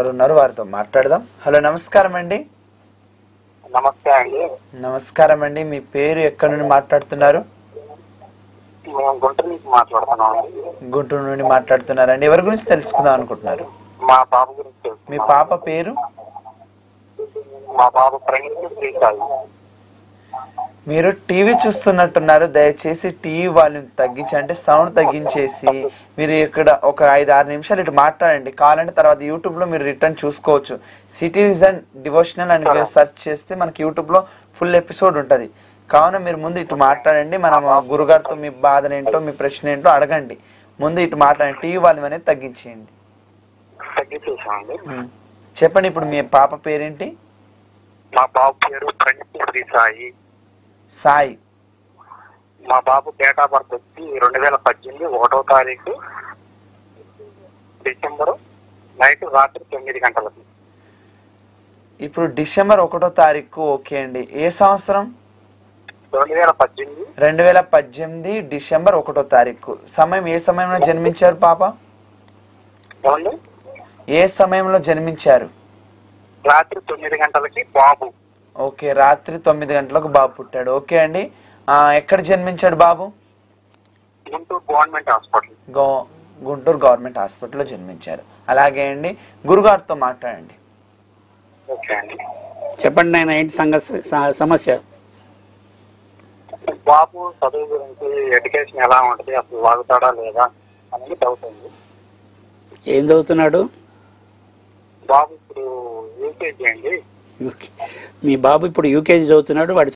ఉన్నారు వారితో మాట్లాడదాం. హలో, నమస్కారం అండి. నమస్తే అండి. నమస్కారం అండి. మీ పేరు ఎక్కడి నుండి మాట్లాడుతున్నారు? మేము గుంటూరు నుంచి మాట్లాడుతున్నాం. గుంటూరు నుండి మాట్లాడుతున్నారండి. ఎవరి గురించి తెలుసుకుందాం అనుకుంటున్నారు? మా పాప గురించి మీ పాప పేరు? మా పాప ప్రణీత్ శ్రీసాయి. మీరు టీవీ చూస్తున్నట్టున్నారు. దయచేసి టీవీ వాల్యూమ్ తగ్గించి, అంటే సౌండ్ తగ్గించేసి మీరు ఇక్కడ ఒక 5-6 నిమిషాలు ఇటు మాట్లాడండి. కావాలంటే తర్వాత యూట్యూబ్ లో మీరు రిటర్న్ చూసుకోవచ్చు. సిటిజన్ డివోషనల్ అని సెర్చ్ చేస్తే మనకి యూట్యూబ్ లో ఫుల్ ఎపిసోడ్ ఉంటది. కావున మీరు ముందు ఇటు మాట్లాడండి. మనం గురుగారితో మీ బాధనేంటో, మీ ప్రశ్న ఏంటో అడగండి. ముందు ఇటు మాట్లాడండి. టీవీ వాల్యూమ్ అనేది తగ్గించేయండి. చెప్పండి. ఇప్పుడు మీ పాప పేరేంటి? మా పాప పేరు ప్రణీత్ శ్రీసాయి. సాయి. మా బాబు డేట్ ఆఫ్ బర్త్ వచ్చి 2018 1వ తారీఖు డిసెంబర్ నైట్ రాత్రి 9 గంటలకు. ఇప్పుడు డిసెంబర్ 1వ తారీఖు. ఓకే అండి. ఏ సంవత్సరం? 2018. 2018 డిసెంబర్ 1వ తారీఖు. సమయం ఏ సమయంలో జన్మించారు పాప? ఏ సమయంలో జన్మించారు? రాత్రి 9 గంటలకి బాబు. ఓకే, రాత్రి 9 గంటలకు బాబు పుట్టాడు. ఓకే అండి. ఎక్కడ జన్మించాడు బాబు? Guntur government hospital. Guntur government హాస్పిటల్లో జన్మించారు. అలాగే అండి, గురుగారితో మాట్లాడండి. ఓకే అండి. చెప్పండి నాయన, ఏంటి సమస్య? బాబు చదువు గురించి, ఎడ్యుకేషన్ ఎలా ఉంటుంది, అసలు వాగుతాడా లేదా అనేది డౌట్ ఉంది. ఏం చదువుతున్నాడు బాబు? ఇప్పుడు యూకేజీ అండి. మీ బాబు ఇప్పుడు యూకేజీ చదువుతున్నాడు. వాడి